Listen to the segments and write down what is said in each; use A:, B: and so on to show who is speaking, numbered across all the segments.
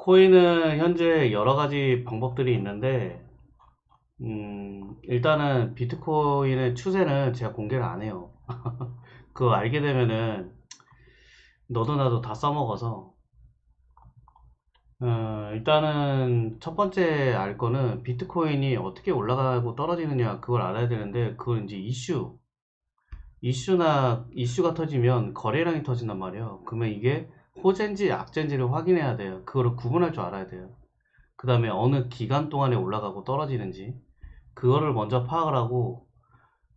A: 코인은 현재 여러 가지 방법들이 있는데, 일단은 비트코인의 추세는 제가 공개를 안 해요. 그거 알게 되면은 너도 나도 다 써먹어서, 일단은 첫 번째 알 거는 비트코인이 어떻게 올라가고 떨어지느냐, 그걸 알아야 되는데, 그걸 이제 이슈가 터지면 거래량이 터진단 말이에요. 그러면 이게 호재인지 악재인지를 확인해야 돼요. 그거를 구분할 줄 알아야 돼요. 그 다음에 어느 기간 동안에 올라가고 떨어지는지 그거를 먼저 파악을 하고,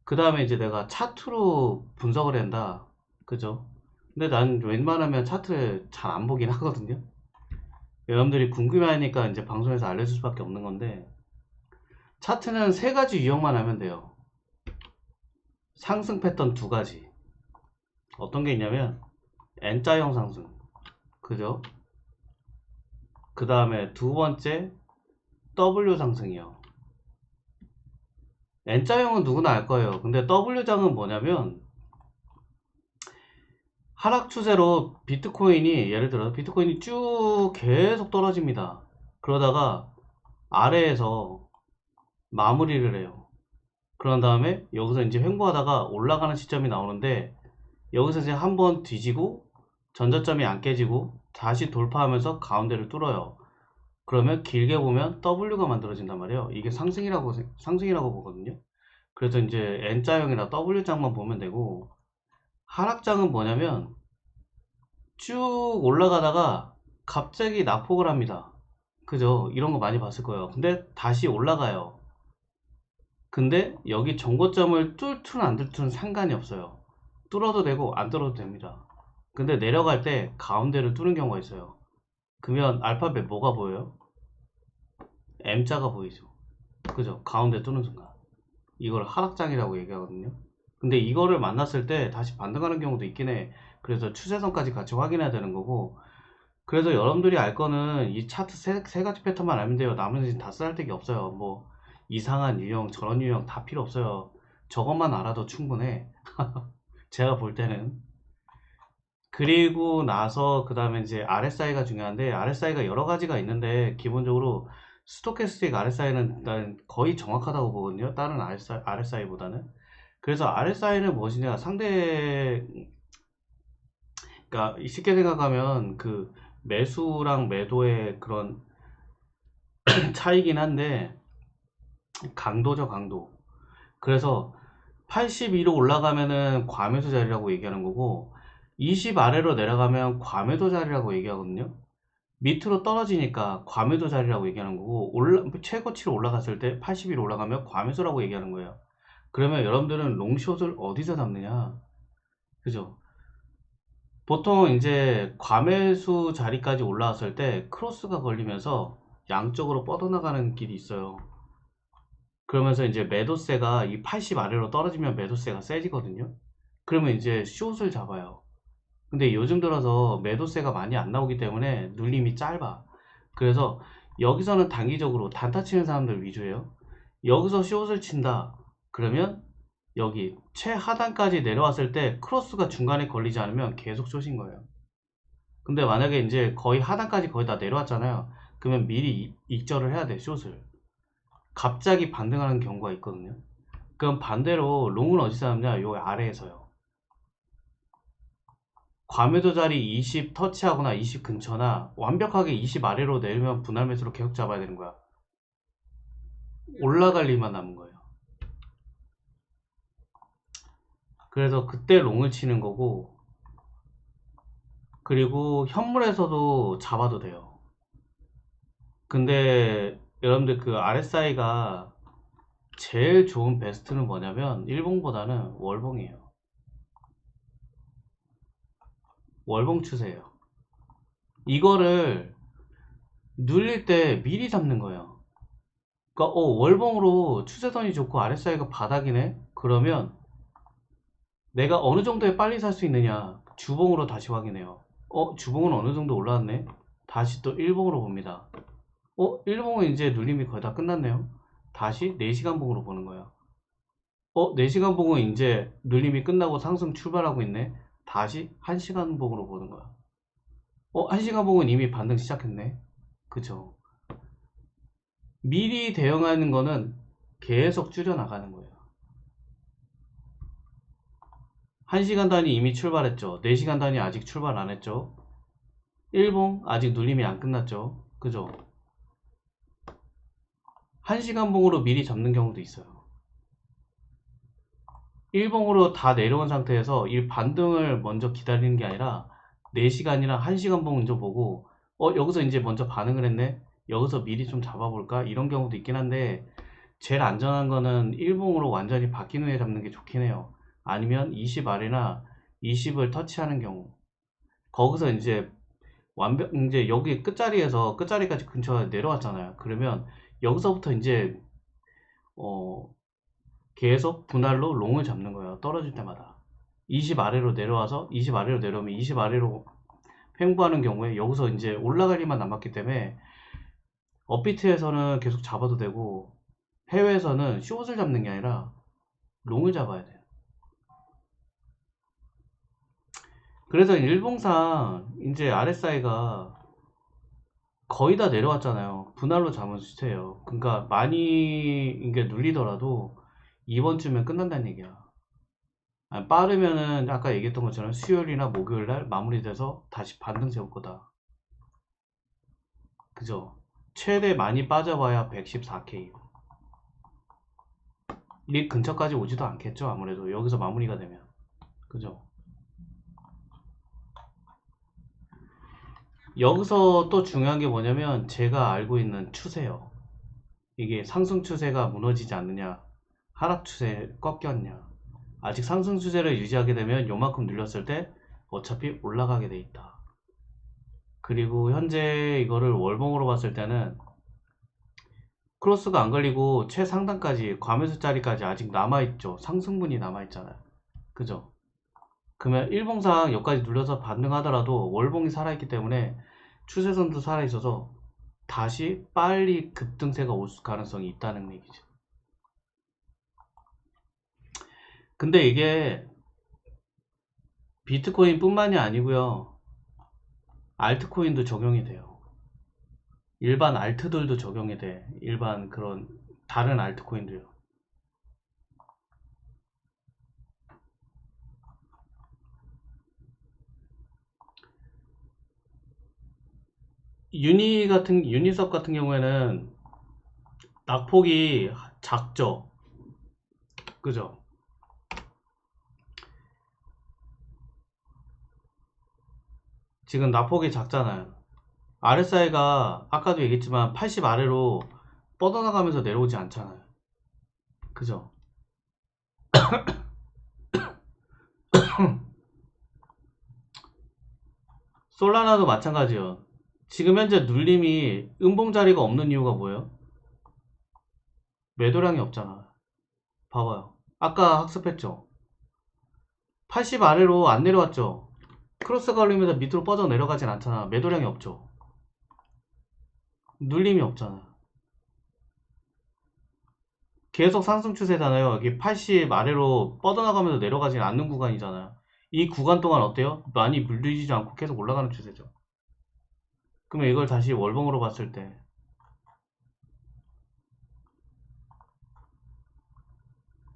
A: 그 다음에 이제 내가 차트로 분석을 한다, 그죠? 근데 난 웬만하면 차트를 잘 안 보긴 하거든요. 여러분들이 궁금해하니까 이제 방송에서 알려줄 수밖에 없는 건데, 차트는 세 가지 유형만 하면 돼요. 상승 패턴 두 가지. 어떤 게 있냐면 N자형 상승, 그죠? 그 다음에 두 번째 W 상승이요. N자형은 누구나 알 거예요. 근데 W장은 뭐냐면, 하락 추세로 비트코인이, 예를 들어 비트코인이 쭉 계속 떨어집니다. 그러다가 아래에서 마무리를 해요. 그런 다음에 여기서 이제 횡보하다가 올라가는 시점이 나오는데, 여기서 이제 한번 뒤지고 전저점이 안 깨지고 다시 돌파하면서 가운데를 뚫어요. 그러면 길게 보면 W가 만들어진단 말이에요. 이게 상승이라고 보거든요. 그래서 이제 N자형이나 W장만 보면 되고, 하락장은 뭐냐면 쭉 올라가다가 갑자기 낙폭을 합니다. 그죠? 이런 거 많이 봤을 거예요. 근데 다시 올라가요. 근데 여기 정고점을 뚫든 안 뚫든 상관이 없어요. 뚫어도 되고 안 뚫어도 됩니다. 근데 내려갈 때 가운데를 뚫는 경우가 있어요. 그러면 알파벳 뭐가 보여요? M자가 보이죠. 그죠? 가운데 뚫는 순간. 이걸 하락장이라고 얘기하거든요. 근데 이거를 만났을 때 다시 반등하는 경우도 있긴 해. 그래서 추세선까지 같이 확인해야 되는 거고, 그래서 여러분들이 알 거는 이 차트 세 가지 패턴만 알면 돼요. 나머지는 다 쓸데기 없어요. 뭐 이상한 유형, 저런 유형 다 필요 없어요. 저것만 알아도 충분해. 제가 볼 때는. 그리고 나서 그 다음에 이제 RSI가 중요한데, RSI가 여러 가지가 있는데 기본적으로 스토캐스틱 RSI는 일단 거의 정확하다고 보거든요. 다른 RSI보다는. 그래서 RSI는 무엇이냐, 그러니까 쉽게 생각하면 그 매수랑 매도의 그런 차이긴 한데, 강도죠, 강도. 그래서 82로 올라가면은 과매도 자리라고 얘기하는 거고, 20 아래로 내려가면 과매도 자리라고 얘기하거든요. 밑으로 떨어지니까 과매도 자리라고 얘기하는 거고, 최고치로 올라갔을 때 82로 올라가면 과매수라고 얘기하는 거예요. 그러면 여러분들은 롱숏을 어디서 잡느냐, 그죠? 보통 이제 과매수 자리까지 올라왔을 때 크로스가 걸리면서 양쪽으로 뻗어나가는 길이 있어요. 그러면서 이제 매도세가 이 80 아래로 떨어지면 매도세가 세지거든요. 그러면 이제 숏을 잡아요. 근데 요즘 들어서 매도세가 많이 안 나오기 때문에 눌림이 짧아. 그래서 여기서는 단기적으로 단타 치는 사람들 위주예요. 여기서 숏을 친다, 그러면 여기 최하단까지 내려왔을 때 크로스가 중간에 걸리지 않으면 계속 숏인 거예요. 근데 만약에 이제 거의 하단까지 거의 다 내려왔잖아요. 그러면 미리 익절을 해야 돼, 숏을. 갑자기 반등하는 경우가 있거든요. 그럼 반대로 롱은 어디서 하느냐, 요 아래에서요. 과매도 자리 20 터치하거나 20 근처나 완벽하게 20 아래로 내리면 분할 매수로 계속 잡아야 되는 거야. 올라갈 일만 남은 거예요. 그래서 그때 롱을 치는 거고, 그리고 현물에서도 잡아도 돼요. 근데 여러분들 그 RSI가 제일 좋은 베스트는 뭐냐면 일봉보다는 월봉이에요. 월봉 추세예요. 이거를 눌릴 때 미리 잡는 거예요. 그러니까 월봉으로 추세선이 좋고 RSI가 바닥이네? 그러면 내가 어느 정도에 빨리 살 수 있느냐, 주봉으로 다시 확인해요. 주봉은 어느 정도 올라왔네? 다시 또 일봉으로 봅니다. 일봉은 이제 눌림이 거의 다 끝났네요. 다시 4시간 봉으로 보는 거예요. 4시간 봉은 이제 눌림이 끝나고 상승 출발하고 있네. 다시 1시간 봉으로 보는 거야. 1시간 봉은 이미 반등 시작했네. 그죠? 미리 대응하는 거는 계속 줄여나가는 거예요. 1시간 단위 이미 출발했죠. 4시간 단위 아직 출발 안 했죠. 일봉 아직 눌림이 안 끝났죠. 그죠? 1시간 봉으로 미리 잡는 경우도 있어요. 일봉으로 다 내려온 상태에서 이 반등을 먼저 기다리는 게 아니라 4시간이랑 1시간 봉 먼저 보고 여기서 이제 먼저 반응을 했네. 여기서 미리 좀 잡아볼까? 이런 경우도 있긴 한데 제일 안전한 거는 일봉으로 완전히 바뀐 후에 잡는 게 좋긴 해요. 아니면 20R이나 20을 터치하는 경우 거기서 이제 이제 여기 끝자리까지 근처에 내려왔잖아요. 그러면 여기서부터 이제 계속 분할로 롱을 잡는 거예요. 떨어질 때마다 20 아래로 내려와서 20 아래로 내려오면 20 아래로 횡보하는 경우에 여기서 이제 올라갈 일만 남았기 때문에 업비트에서는 계속 잡아도 되고 해외에서는 숏을 잡는 게 아니라 롱을 잡아야 돼요. 그래서 일봉상 이제 RSI가 거의 다 내려왔잖아요. 분할로 잡은 시세예요. 그러니까 많이 이게 눌리더라도 이번 주면 끝난다는 얘기야. 빠르면은 아까 얘기했던 것처럼 수요일이나 목요일날 마무리돼서 다시 반등 세울 거다. 그죠? 최대 많이 빠져봐야 114K. 이 근처까지 오지도 않겠죠. 아무래도 여기서 마무리가 되면. 그죠? 여기서 또 중요한 게 뭐냐면 제가 알고 있는 추세요. 이게 상승 추세가 무너지지 않느냐, 하락 추세 꺾였냐. 아직 상승 추세를 유지하게 되면 요만큼 눌렸을 때 어차피 올라가게 돼 있다. 그리고 현재 이거를 월봉으로 봤을 때는 크로스가 안 걸리고 최상단까지 과매수 자리까지 아직 남아있죠. 상승분이 남아있잖아요. 그죠? 그러면 일봉상 여기까지 눌려서 반등하더라도 월봉이 살아있기 때문에 추세선도 살아있어서 다시 빨리 급등세가 올 가능성이 있다는 얘기죠. 근데 이게 비트코인 뿐만이 아니고요. 알트코인도 적용이 돼요. 일반 알트들도 적용이 돼. 일반 그런 다른 알트코인도요. 유니섭 같은 경우에는 낙폭이 작죠. 그죠? 지금 낙폭이 작잖아요. RSI가 아까도 얘기했지만 80 아래로 뻗어나가면서 내려오지 않잖아요. 그죠? 솔라나도 마찬가지요. 지금 현재 눌림이 음봉 자리가 없는 이유가 뭐예요? 매도량이 없잖아. 봐봐요. 아까 학습했죠? 80 아래로 안 내려왔죠? 크로스 걸리면서 밑으로 뻗어 내려가진 않잖아. 매도량이 없죠? 눌림이 없잖아. 계속 상승 추세잖아요. 여기 80 아래로 뻗어나가면서 내려가진 않는 구간이잖아요. 이 구간 동안 어때요? 많이 물리지 않고 계속 올라가는 추세죠. 그러면 이걸 다시 월봉으로 봤을 때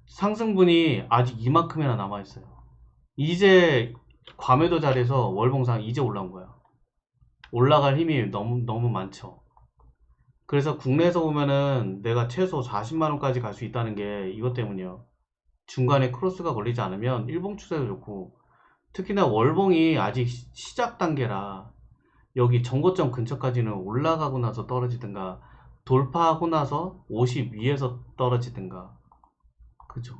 A: 상승분이 아직 이만큼이나 남아있어요. 이제 과매도 자리에서 월봉상 이제 올라온 거야. 올라갈 힘이 너무 많죠. 그래서 국내에서 보면은 내가 최소 40만원까지 갈 수 있다는 게 이것 때문이에요. 중간에 크로스가 걸리지 않으면 일봉 추세도 좋고 특히나 월봉이 아직 시작 단계라 여기 정고점 근처까지는 올라가고 나서 떨어지든가 돌파하고 나서 50 위에서 떨어지든가. 그죠?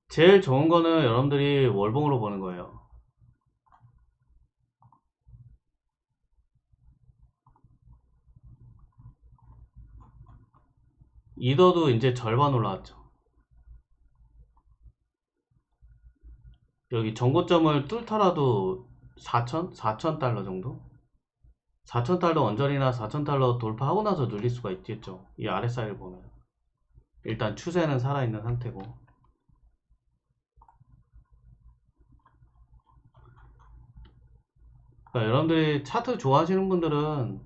A: 제일 좋은 거는 여러분들이 월봉으로 보는 거예요. 이더도 이제 절반 올라왔죠. 여기 정고점을 뚫더라도 4,000달러 정도? 4,000달러 언저리나 4,000달러 돌파하고 나서 눌릴 수가 있겠죠. 이 RSI를 보면. 일단 추세는 살아있는 상태고. 그러니까 여러분들이 차트 좋아하시는 분들은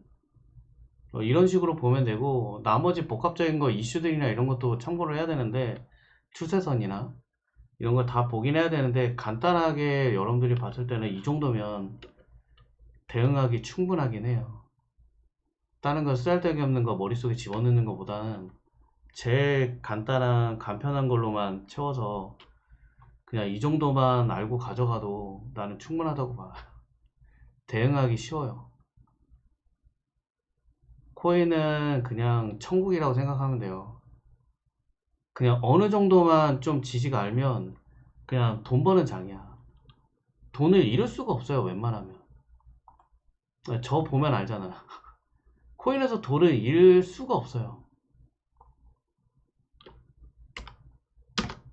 A: 이런 식으로 보면 되고, 나머지 복합적인 거 이슈들이나 이런 것도 참고를 해야 되는데, 추세선이나 이런 걸 다 보긴 해야 되는데, 간단하게 여러분들이 봤을 때는 이 정도면 대응하기 충분하긴 해요. 다른 거 쓰잘데기 없는 거 머릿속에 집어넣는 것보다는 제일 간단한 간편한 걸로만 채워서 그냥 이 정도만 알고 가져가도 나는 충분하다고 봐. 대응하기 쉬워요. 코인은 그냥 천국이라고 생각하면 돼요. 그냥 어느 정도만 좀 지식 알면 그냥 돈 버는 장이야. 돈을 잃을 수가 없어요, 웬만하면. 저 보면 알잖아. 코인에서 돈을 잃을 수가 없어요.